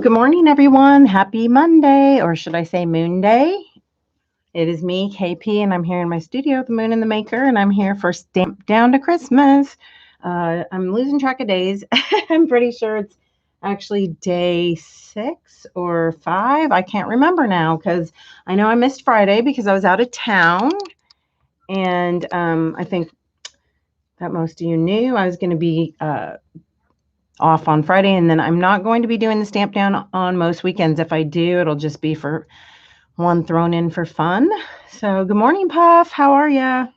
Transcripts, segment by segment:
Good morning, everyone. Happy Monday, or should I say Moon Day? It is me, Kae Pea, and I'm here in my studio, The Moon and the Maker, and I'm here for Stamp Down to Christmas. I'm losing track of days. I'm pretty sure it's actually day 6 or 5. I can't remember now because I know I missed Friday because I was out of town, and I think that most of you knew I was going to be off on Friday, and then I'm not going to be doing the stamp down on most weekends. If I do, it'll just be for one thrown in for fun. So good morning, Puff. How are ya?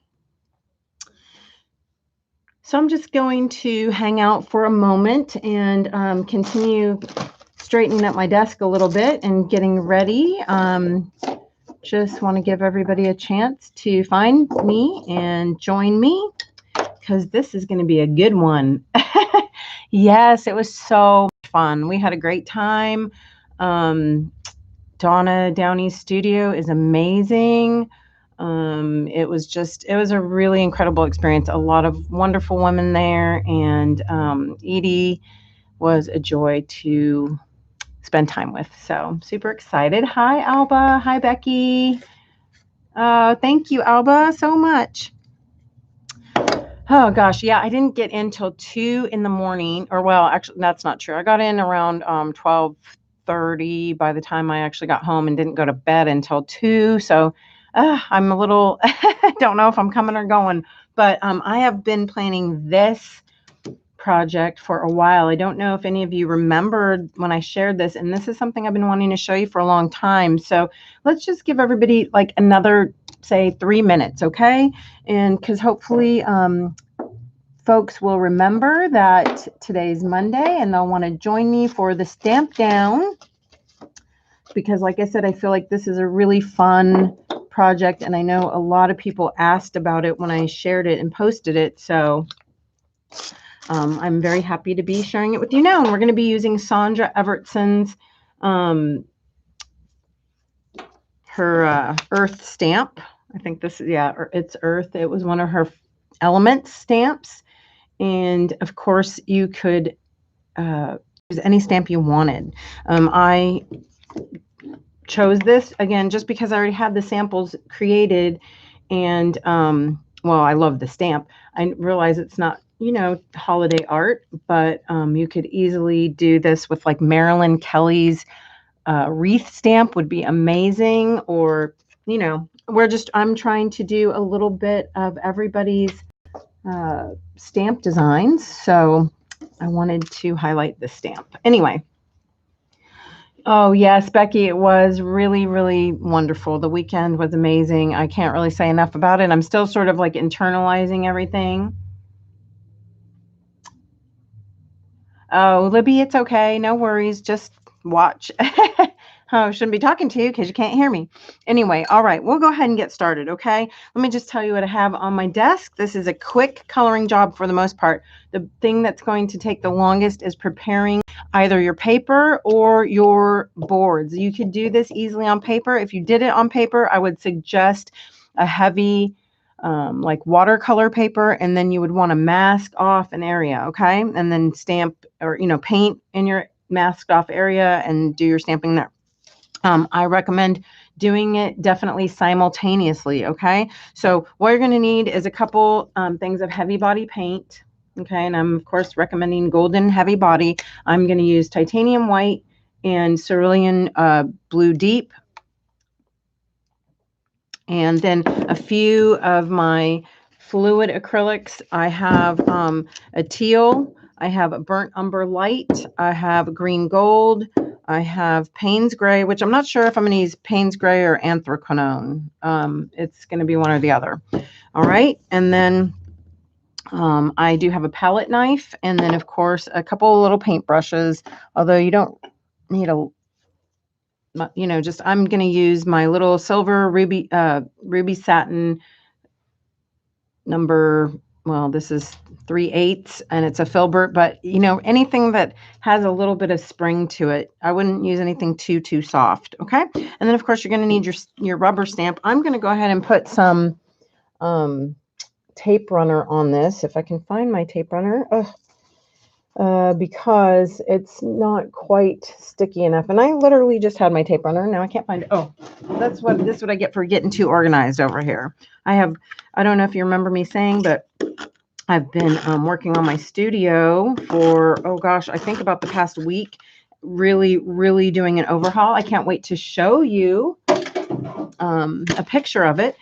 So I'm just going to hang out for a moment and continue straightening up my desk a little bit and getting ready. Just want to give everybody a chance to find me and join me because this is going to be a good one. Yes, it was so fun. We had a great time. Donna Downey's studio is amazing. It was a really incredible experience. A lot of wonderful women there, and Edie was a joy to spend time with. So super excited. Hi, Alba. Hi, Becky. Thank you, Alba, so much. Oh gosh, yeah, I didn't get in till 2 in the morning, or well, actually, that's not true. I got in around 12:30 by the time I actually got home and didn't go to bed until 2. So I'm a little, I don't know if I'm coming or going, but I have been planning this project for a while. I don't know if any of you remembered when I shared this, and this is something I've been wanting to show you for a long time. So let's just give everybody like another, say, 3 minutes, okay? And because hopefully folks will remember that today's Monday and they'll want to join me for the stamp down, because like I said, I feel like this is a really fun project, and I know a lot of people asked about it when I shared it and posted it. So I'm very happy to be sharing it with you now. And we're going to be using Sandra Evertson's her Earth stamp. I think this is, yeah, it's Earth. It was one of her element stamps. And of course, you could use any stamp you wanted. I chose this, again, just because I already had the samples created. And, well, I love the stamp. I realize it's not, holiday art, but you could easily do this with like Marilyn Kelly's wreath stamp would be amazing. Or, I'm trying to do a little bit of everybody's stamp designs. So I wanted to highlight this stamp. Anyway. Oh, yes, Becky, it was really, really wonderful. The weekend was amazing. I can't really say enough about it. I'm still sort of like internalizing everything. Oh, Libby, it's okay. No worries. Just watch. Oh, I shouldn't be talking to you because you can't hear me. Anyway, all right, we'll go ahead and get started, okay? Let me just tell you what I have on my desk. This is a quick coloring job for the most part. The thing that's going to take the longest is preparing either your paper or your boards. You could do this easily on paper. If you did it on paper, I would suggest a heavy like watercolor paper, and then you would want to mask off an area, okay? And then stamp or, paint in your masked off area and do your stamping there. I recommend doing it definitely simultaneously, okay? So what you're going to need is a couple things of heavy body paint, okay? And I'm, of course, recommending golden heavy body. I'm going to use titanium white and cerulean blue deep. And then a few of my fluid acrylics. I have a teal. I have a burnt umber light. I have green gold. I have Payne's Gray, which I'm not sure if I'm going to use Payne's Gray or anthraquinone. It's going to be one or the other. All right. And then I do have a palette knife. And then, of course, a couple of little paint brushes, although you don't need I'm going to use my little silver ruby satin number. Well, this is 3/8 and it's a filbert, but anything that has a little bit of spring to it, I wouldn't use anything too soft. Okay. And then of course you're going to need your rubber stamp. I'm going to go ahead and put some tape runner on this. If I can find my tape runner. because it's not quite sticky enough. And I literally just had my tape runner. Now I can't find it. Oh, this is what I get for getting too organized over here. I don't know if you remember me saying, but I've been working on my studio for, oh gosh, I think about the past week, really, really doing an overhaul. I can't wait to show you a picture of it.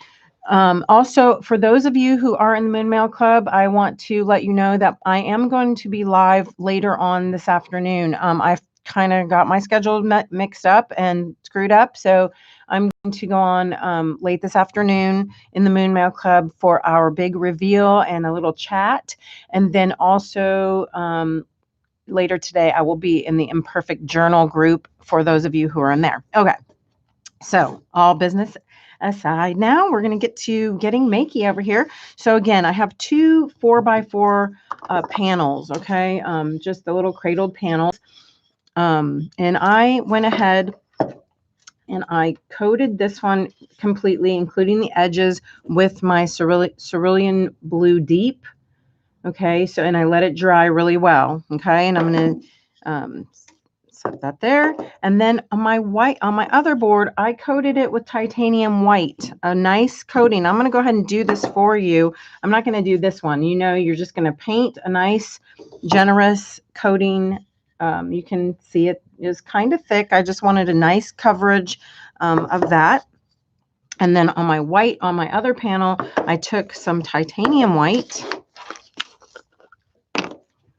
Also, for those of you who are in the Moon Mail Club, I want to let you know that I am going to be live later on this afternoon. I've kind of got my schedule mixed up and screwed up, so I'm going to go on late this afternoon in the Moon Mail Club for our big reveal and a little chat. And then also later today, I will be in the Imperfect Journal group for those of you who are in there. Okay, so all business aside, now we're going to get to getting makey over here. So again, I have two 4x4 panels, okay, just the little cradled panels. And I went ahead and I coated this one completely, including the edges, with my cerulean blue deep. Okay, so, and I let it dry really well. Okay, and I'm going to set that there. And then on my other board, I coated it with titanium white, a nice coating. I'm going to go ahead and do this for you. I'm not going to do this one. You know, you're just going to paint a nice, generous coating. You can see it is kind of thick. I just wanted a nice coverage of that. And then on my white, on my other panel, I took some titanium white.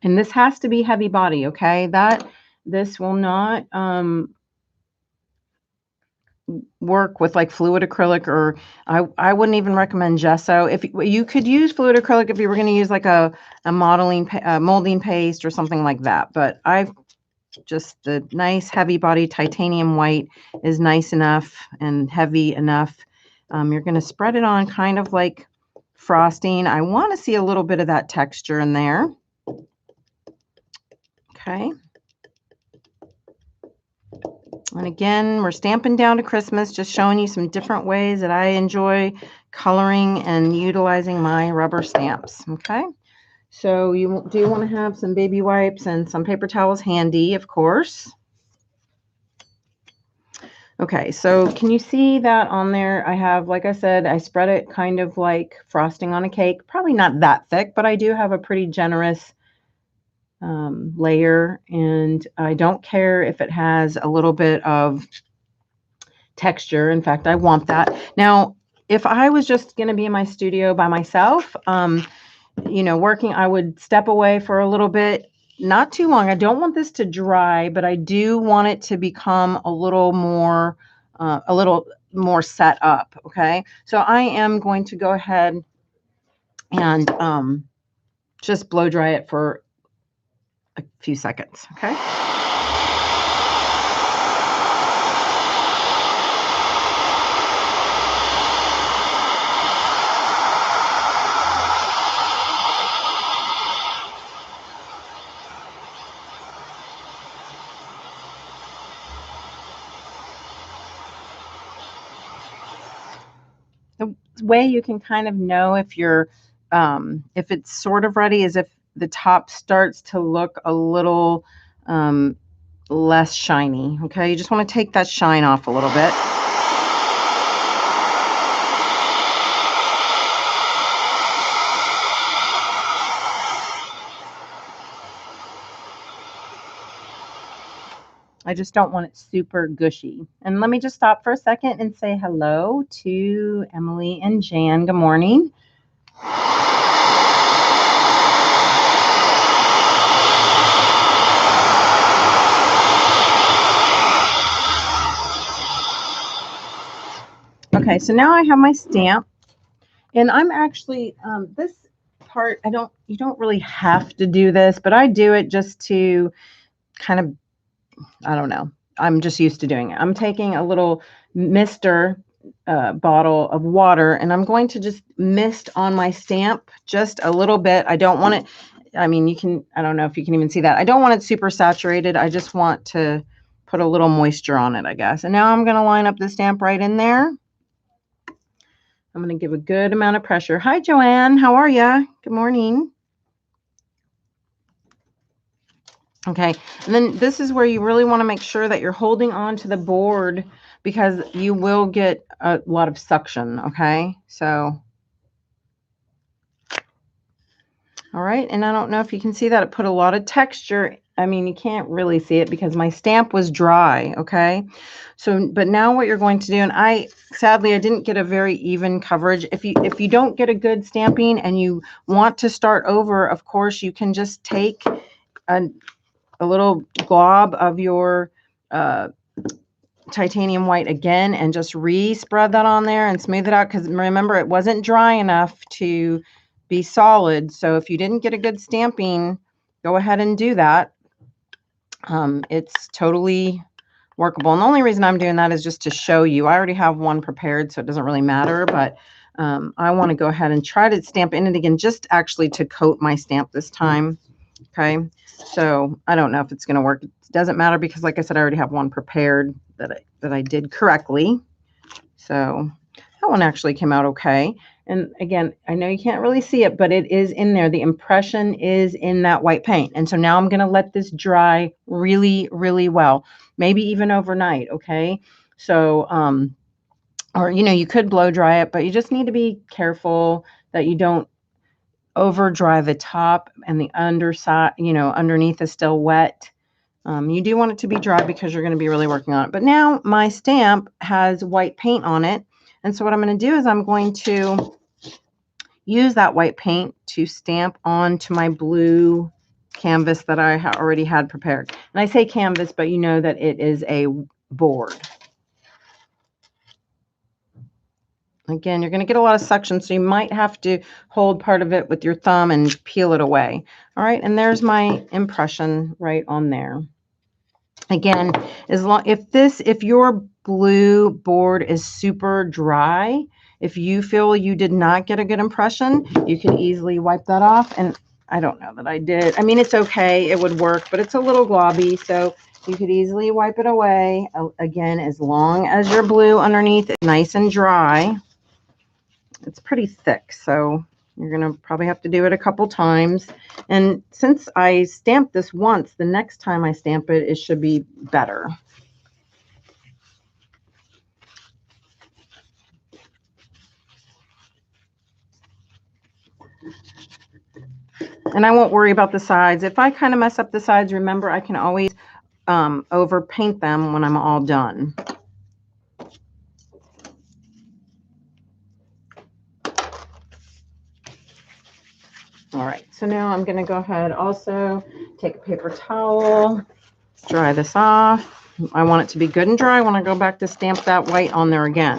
And this has to be heavy body, okay? This will not work with like fluid acrylic, or I wouldn't even recommend gesso. If you could use fluid acrylic if you were going to use like a molding paste or something like that. But just the nice heavy body titanium white is nice enough and heavy enough. You're going to spread it on kind of like frosting. I want to see a little bit of that texture in there. Okay. And again, we're stamping down to Christmas, just showing you some different ways that I enjoy coloring and utilizing my rubber stamps. Okay. So you do want to have some baby wipes and some paper towels handy, of course. Okay, so can you see that on there? I have, like I said, I spread it kind of like frosting on a cake. Probably not that thick, but I do have a pretty generous layer, and I don't care if it has a little bit of texture. In fact, I want that. Now, if I was just going to be in my studio by myself, you know, working, I would step away for a little bit, not too long. I don't want this to dry, but I do want it to become a little more set up. Okay, so I am going to go ahead and just blow dry it for a few seconds. Okay. The way you can kind of know if if it's sort of ready is if the top starts to look a little less shiny. Okay, you just want to take that shine off a little bit. I just don't want it super gushy. And let me just stop for a second and say hello to Emily and Jan. Good morning. Okay, so now I have my stamp, and I'm actually this part, you don't really have to do this, but I do it just to kind of, I don't know, I'm just used to doing it. I'm taking a little mister bottle of water, and I'm going to just mist on my stamp just a little bit. I don't want it, I mean, I don't know if you can even see that. I don't want it super saturated. I just want to put a little moisture on it, I guess. And now I'm going to line up the stamp right in there. I'm going to give a good amount of pressure. Hi, Joanne. How are you? Good morning. Okay, and then this is where you really want to make sure that you're holding on to the board because you will get a lot of suction, okay? So, all right, and I don't know if you can see that it put a lot of texture. I mean, you can't really see it because my stamp was dry, okay? So, but now what you're going to do, and sadly I didn't get a very even coverage. If you don't get a good stamping and you want to start over, of course, you can just take a little glob of your titanium white again and just re-spread that on there and smooth it out, because remember, it wasn't dry enough to be solid. So if you didn't get a good stamping, go ahead and do that. It's totally workable. And the only reason I'm doing that is just to show you. I already have one prepared, so it doesn't really matter, but I want to go ahead and try to stamp in it again, just actually to coat my stamp this time. Okay, so I don't know if it's going to work. It doesn't matter because, like I said, I already have one prepared that I did correctly. So that one actually came out okay. And again, I know you can't really see it, but it is in there. The impression is in that white paint. And so now I'm going to let this dry really, really well, maybe even overnight. Okay, so or you could blow dry it, but you just need to be careful that you don't over dry the top and the underside, underneath is still wet. You do want it to be dry because you're going to be really working on it. But now my stamp has white paint on it. And so what I'm going to do is I'm going to use that white paint to stamp onto my blue canvas that I already had prepared. And I say canvas, but you know that it is a board. Again, you're going to get a lot of suction, so you might have to hold part of it with your thumb and peel it away. All right, and there's my impression right on there. Again, if your blue board is super dry, if you feel you did not get a good impression, you can easily wipe that off. And I don't know that I did. I mean, it's okay, it would work, but it's a little globby, so you could easily wipe it away. Again, as long as your blue underneath is nice and dry. It's pretty thick, so you're going to probably have to do it a couple times. And since I stamped this once, the next time I stamp it, it should be better. And I won't worry about the sides. If I kind of mess up the sides, remember, I can always over paint them when I'm all done. All right, so now I'm going to go ahead, also take a paper towel, dry this off. I want it to be good and dry when I go back to stamp that white on there again.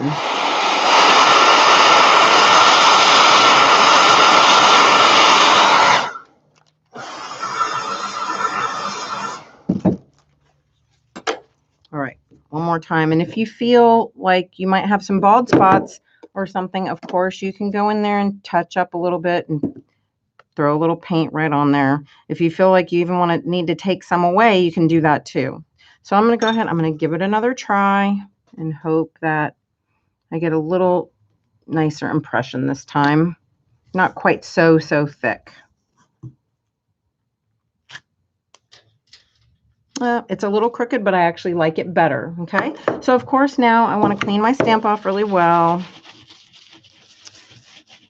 All right, one more time. And if you feel like you might have some bald spots or something, of course, you can go in there and touch up a little bit and throw a little paint right on there. If you feel like you even need to take some away, you can do that too. So I'm going to go ahead, I'm going to give it another try and hope that I get a little nicer impression this time. Not quite so thick. It's a little crooked, but I actually like it better. Okay, so of course now I want to clean my stamp off really well.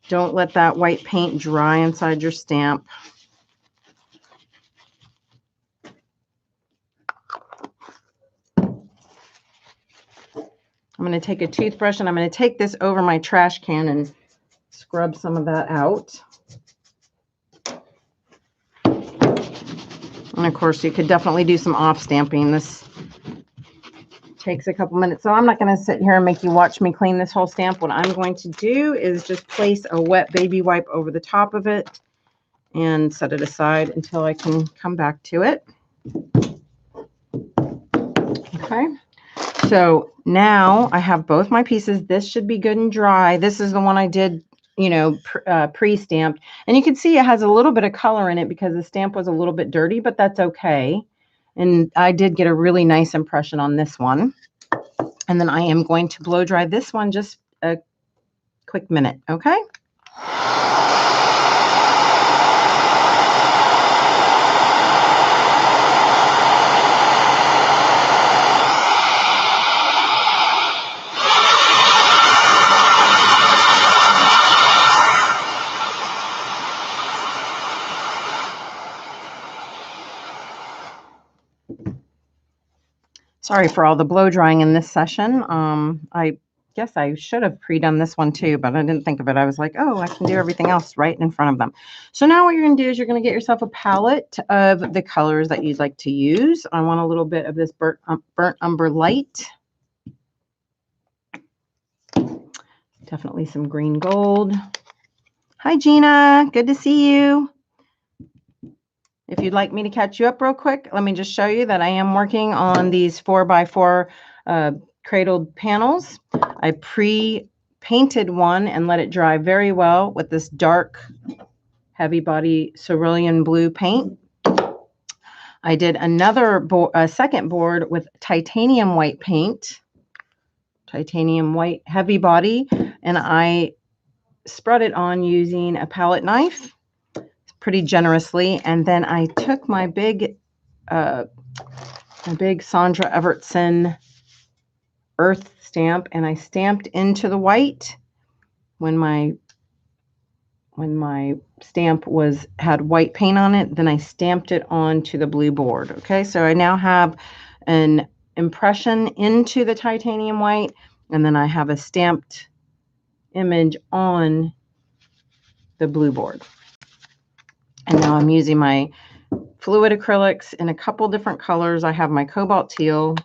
Don't let that white paint dry inside your stamp. I'm going to take a toothbrush and I'm going to take this over my trash can and scrub some of that out. And of course, you could definitely do some off stamping. This takes a couple minutes, so I'm not going to sit here and make you watch me clean this whole stamp. What I'm going to do is just place a wet baby wipe over the top of it and set it aside until I can come back to it. Okay, so now I have both my pieces. This should be good and dry. This is the one I did, pre-stamped, and you can see it has a little bit of color in it because the stamp was a little bit dirty, but that's okay. And I did get a really nice impression on this one. And then I am going to blow dry this one just a quick minute, okay? Sorry for all the blow drying in this session. I guess I should have pre-done this one too, but I didn't think of it. I was like, oh, I can do everything else right in front of them. So now what you're going to do is you're going to get yourself a palette of the colors that you'd like to use. I want a little bit of this burnt umber light. Definitely some green gold. Hi, Gina. Good to see you. If you'd like me to catch you up real quick, let me just show you that I am working on these 4x4 cradled panels. I pre-painted one and let it dry very well with this dark, heavy body cerulean blue paint. I did another second board with titanium white paint, titanium white heavy body, and I spread it on using a palette knife pretty generously, and then I took my big Sandra Evertson earth stamp and I stamped into the white when my stamp had white paint on it. Then I stamped it onto the blue board. Okay, so I now have an impression into the titanium white, and then I have a stamped image on the blue board. And now I'm using my fluid acrylics in a couple different colors. I have my cobalt teal,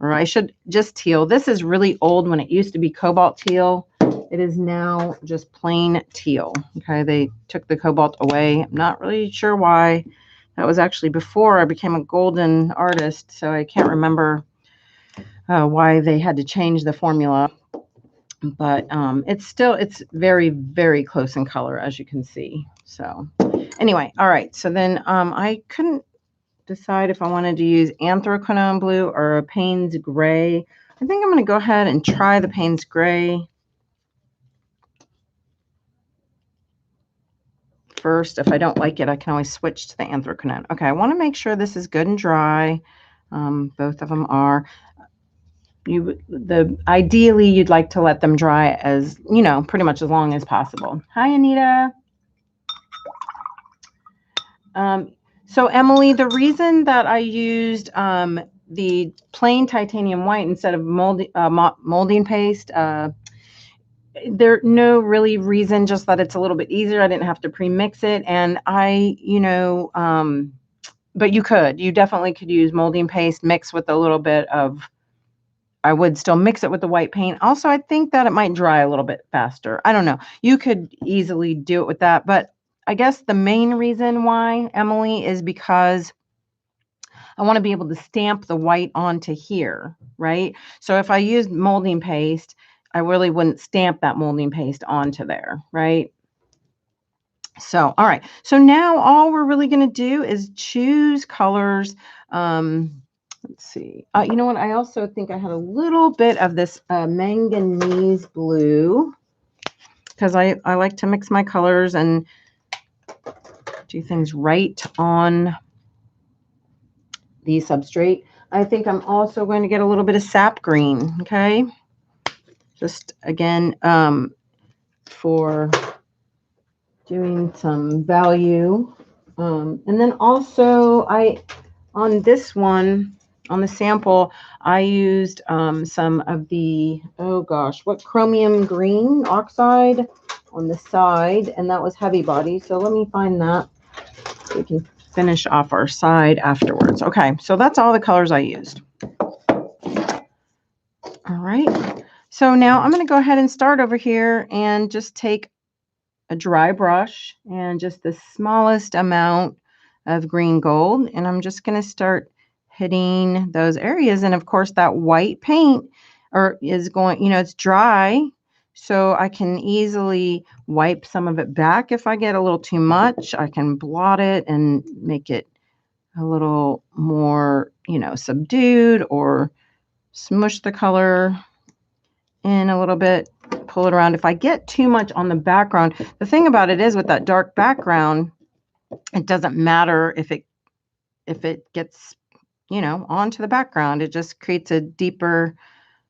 or I should just teal. This is really old when it used to be cobalt teal. It is now just plain teal. Okay, they took the cobalt away. I'm not really sure why. That was actually before I became a golden artist, so I can't remember why they had to change the formula. But it's very, very close in color, as you can see. So anyway, all right. So then I couldn't decide if I wanted to use anthraquinone blue or a Payne's gray. I think I'm going to go ahead and try the Payne's gray first. If I don't like it, I can always switch to the anthraquinone. Okay, I want to make sure this is good and dry. Both of them are. Ideally, you'd like to let them dry as, pretty much as long as possible. Hi, Anita. So Emily, the reason that I used the plain titanium white instead of molding paste, there's no really reason, just that it's a little bit easier. I didn't have to pre-mix it, and but you definitely could use molding paste mixed with a little bit of. I would still mix it with the white paint. Also, I think that it might dry a little bit faster. I don't know. You could easily do it with that. But I guess the main reason why, Emily, is because I want to be able to stamp the white onto here, right? So if I used molding paste, I really wouldn't stamp that molding paste onto there, right? So, all right. So now all we're really going to do is choose colors. Let's see. You know what? I also think I had a little bit of this manganese blue, because I like to mix my colors and do things right on the substrate. I think I'm also going to get a little bit of sap green. Okay. Just again, for doing some value. And then also on this one, on the sample, I used some of the, what chromium green oxide on the side, and that was heavy body. So let me find that so we can finish off our side afterwards. Okay, so that's all the colors I used. All right, so now I'm going to go ahead and start over here and just take a dry brush and just the smallest amount of green gold, and I'm just going to start hitting those areas. And of course that white paint is going, it's dry, so I can easily wipe some of it back. If I get a little too much, I can blot it and make it a little more, subdued, or smush the color in a little bit, pull it around. If I get too much on the background, the thing about it is with that dark background, it doesn't matter if it gets onto the background. It just creates a deeper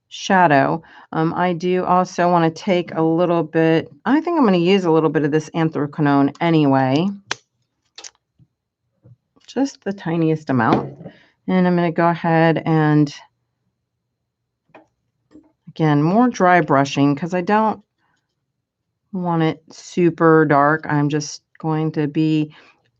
shadow. I do also want to take a little bit, I think I'm going to use a little bit of this anthraquinone anyway, just the tiniest amount. And I'm going to go ahead and, again, more dry brushing because I don't want it super dark. I'm just going to be,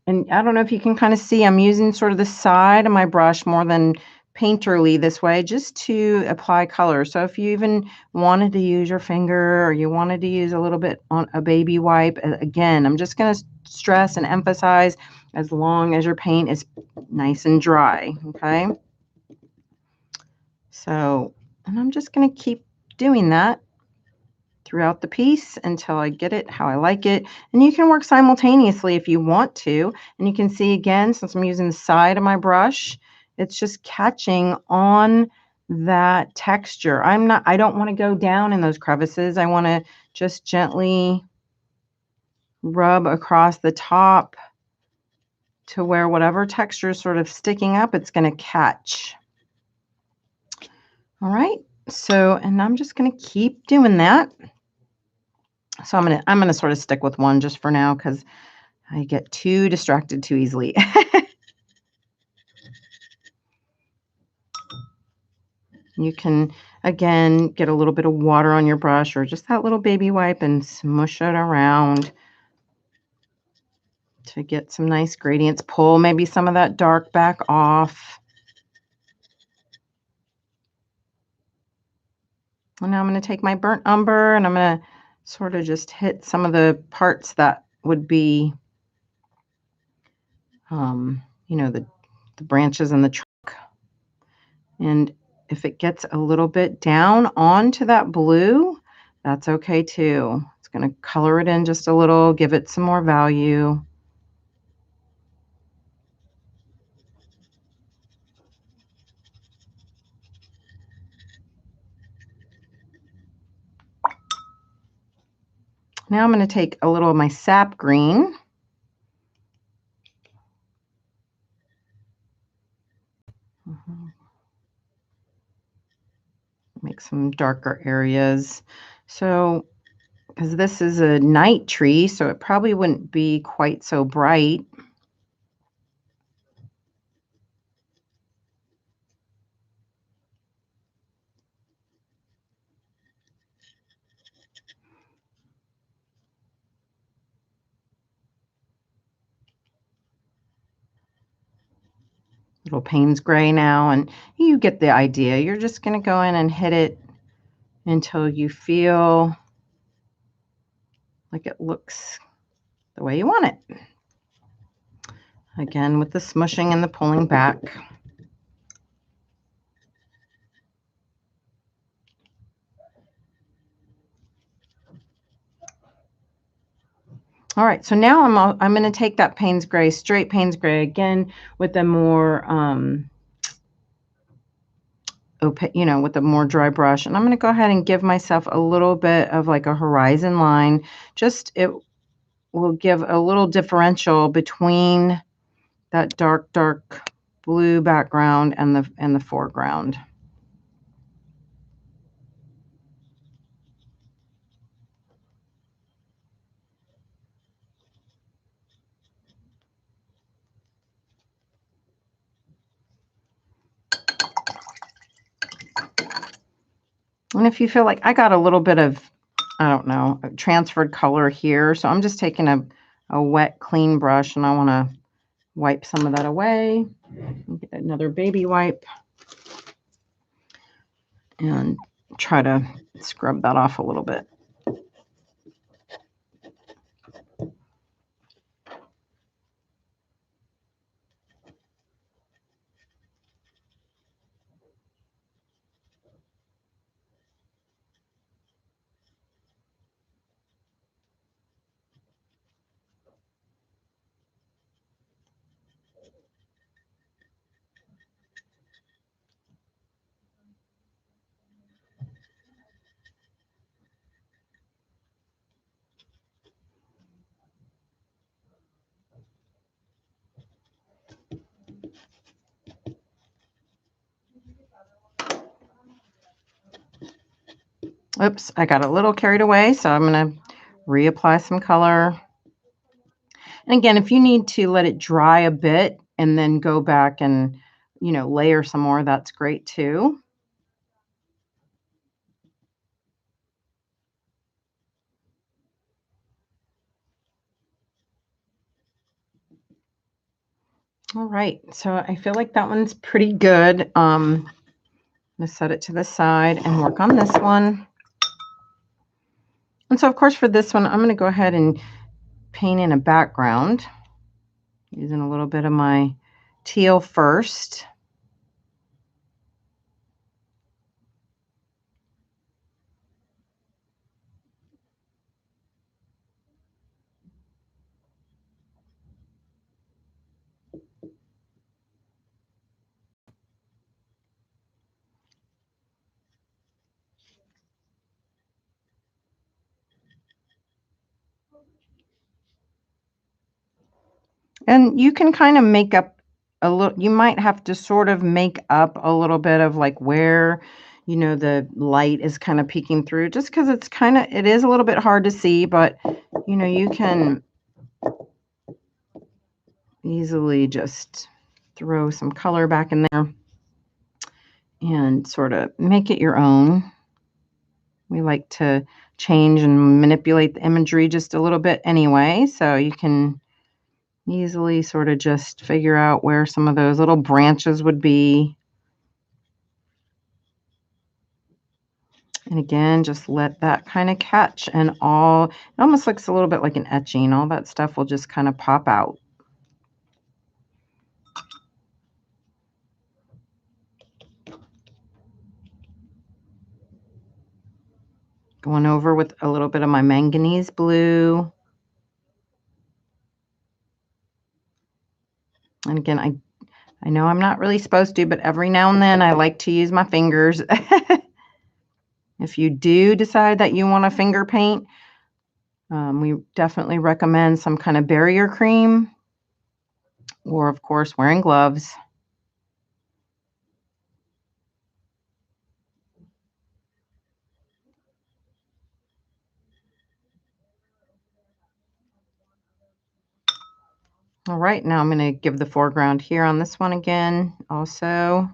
and I don't know if you can kind of see, I'm using sort of the side of my brush more than painterly this way just to apply color. So if you even wanted to use your finger or you wanted to use a little bit on a baby wipe, again, I'm just going to stress and emphasize as long as your paint is nice and dry, okay? So, and I'm just going to keep doing that throughout the piece until I get it how I like it. And you can work simultaneously if you want to. And you can see again, since I'm using the side of my brush, it's just catching on that texture. I don't want to go down in those crevices. I want to just gently rub across the top to where whatever texture is sort of sticking up, it's going to catch. All right. So, and I'm just going to keep doing that. So I'm gonna sort of stick with one just for now because I get too distracted too easily. You can, again, get a little bit of water on your brush or just that little baby wipe and smush it around to get some nice gradients. Pull maybe some of that dark back off. And now I'm going to take my burnt umber and I'm going to sort of just hit some of the parts that would be, you know, the branches and the trunk. And if it gets a little bit down onto that blue, that's okay too. It's going to color it in just a little, give it some more value. Now I'm going to take a little of my sap green. Make some darker areas. So, because this is a night tree, so it probably wouldn't be quite so bright. Little Payne's gray now, and you get the idea. You're just going to go in and hit it until you feel like it looks the way you want it. Again, with the smushing and the pulling back. All right, so now I'm going to take that Payne's gray, straight Payne's gray again with the more you know, with the more dry brush, and I'm going to go ahead and give myself a little bit of like a horizon line. Just it will give a little differential between that dark blue background and the foreground. And if you feel like I got a little bit of, I don't know, transferred color here, so I'm just taking a wet, clean brush and I want to wipe some of that away. Get another baby wipe and try to scrub that off a little bit. Oops, I got a little carried away, so I'm going to reapply some color. And again, if you need to let it dry a bit and then go back and, you know, layer some more, that's great too. All right, so I feel like that one's pretty good. I'm going to set it to the side and work on this one. And so, of course, for this one, I'm going to go ahead and paint in a background using a little bit of my teal first. And you can kind of make up a little, you might have to sort of make up a little bit of like where, you know, the light is kind of peeking through, just because it's kind of, it is a little bit hard to see, but, you know, you can easily just throw some color back in there and sort of make it your own. We like to change and manipulate the imagery just a little bit anyway, so you can easily sort of just figure out where some of those little branches would be. And again, just let that kind of catch, and all, it almost looks a little bit like an etching. All that stuff will just kind of pop out. Going over with a little bit of my manganese blue. And again, I know I'm not really supposed to, but every now and then I like to use my fingers. If you do decide that you want to finger paint, we definitely recommend some kind of barrier cream, or of course wearing gloves. All right, now I'm going to give the foreground here on this one again also.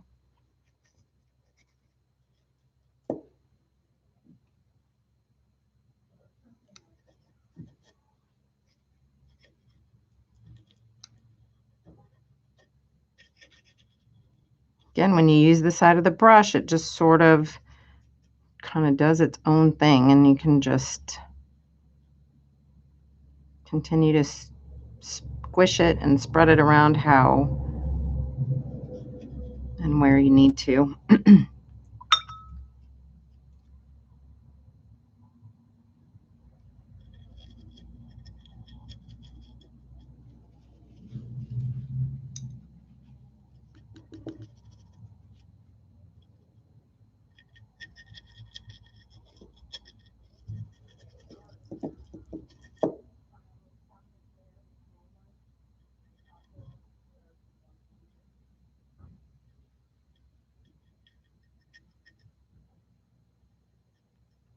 Again, when you use the side of the brush, it just sort of kind of does its own thing, and you can just continue to squish it and spread it around how and where you need to.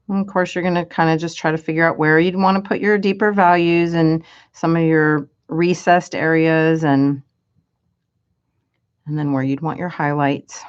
And of course, you're going to kind of just try to figure out where you'd want to put your deeper values and some of your recessed areas, and then where you'd want your highlights.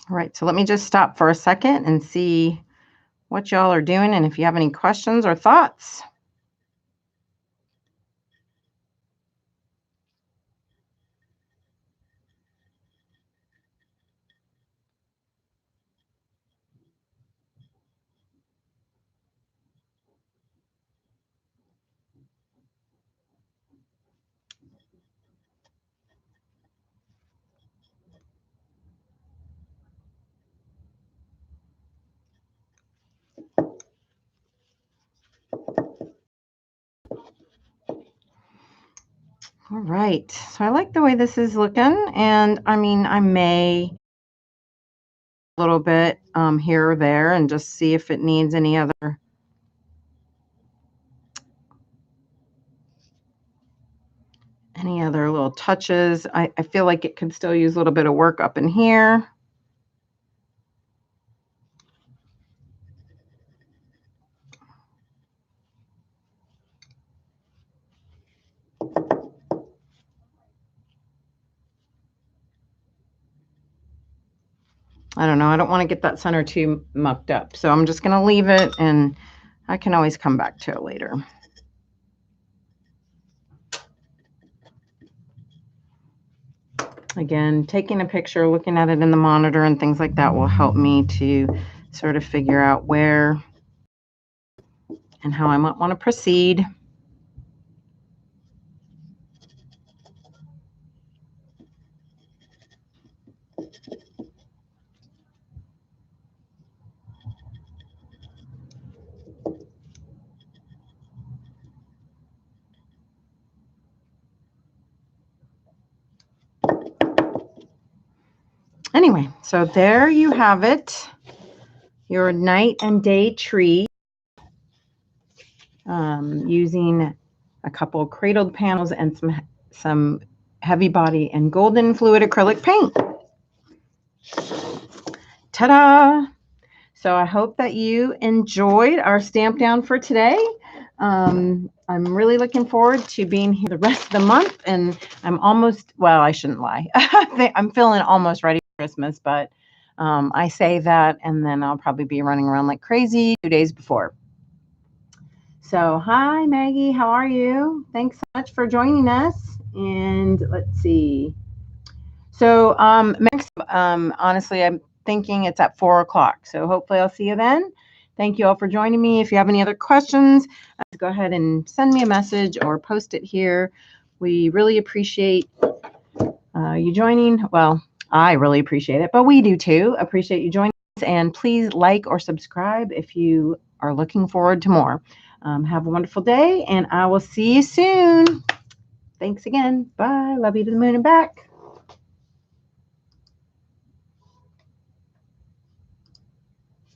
All right, so let me just stop for a second and see what y'all are doing, and if you have any questions or thoughts. All right, so I like the way this is looking, and I mean, I may a little bit here or there and just see if it needs any other little touches. I feel like it could still use a little bit of work up in here. I don't know. I don't want to get that center too mucked up. So I'm just going to leave it, and I can always come back to it later. Again, taking a picture, looking at it in the monitor and things like that will help me to sort of figure out where and how I might want to proceed. Anyway, so there you have it, your night and day tree, using a couple cradled panels and some heavy body and golden fluid acrylic paint. Ta-da! So I hope that you enjoyed our stamp down for today. I'm really looking forward to being here the rest of the month, and I'm almost, well, I shouldn't lie. I'm feeling almost ready for Christmas, but I say that, and then I'll probably be running around like crazy 2 days before. So hi, Maggie. How are you? Thanks so much for joining us. And let's see. So honestly, I'm thinking it's at 4 o'clock. So hopefully I'll see you then. Thank you all for joining me. If you have any other questions, go ahead and send me a message or post it here. We really appreciate you joining. Well, I really appreciate it, but we do too. Appreciate you joining us. And please like or subscribe if you are looking forward to more. Have a wonderful day, and I will see you soon. Thanks again. Bye. Love you to the moon and back.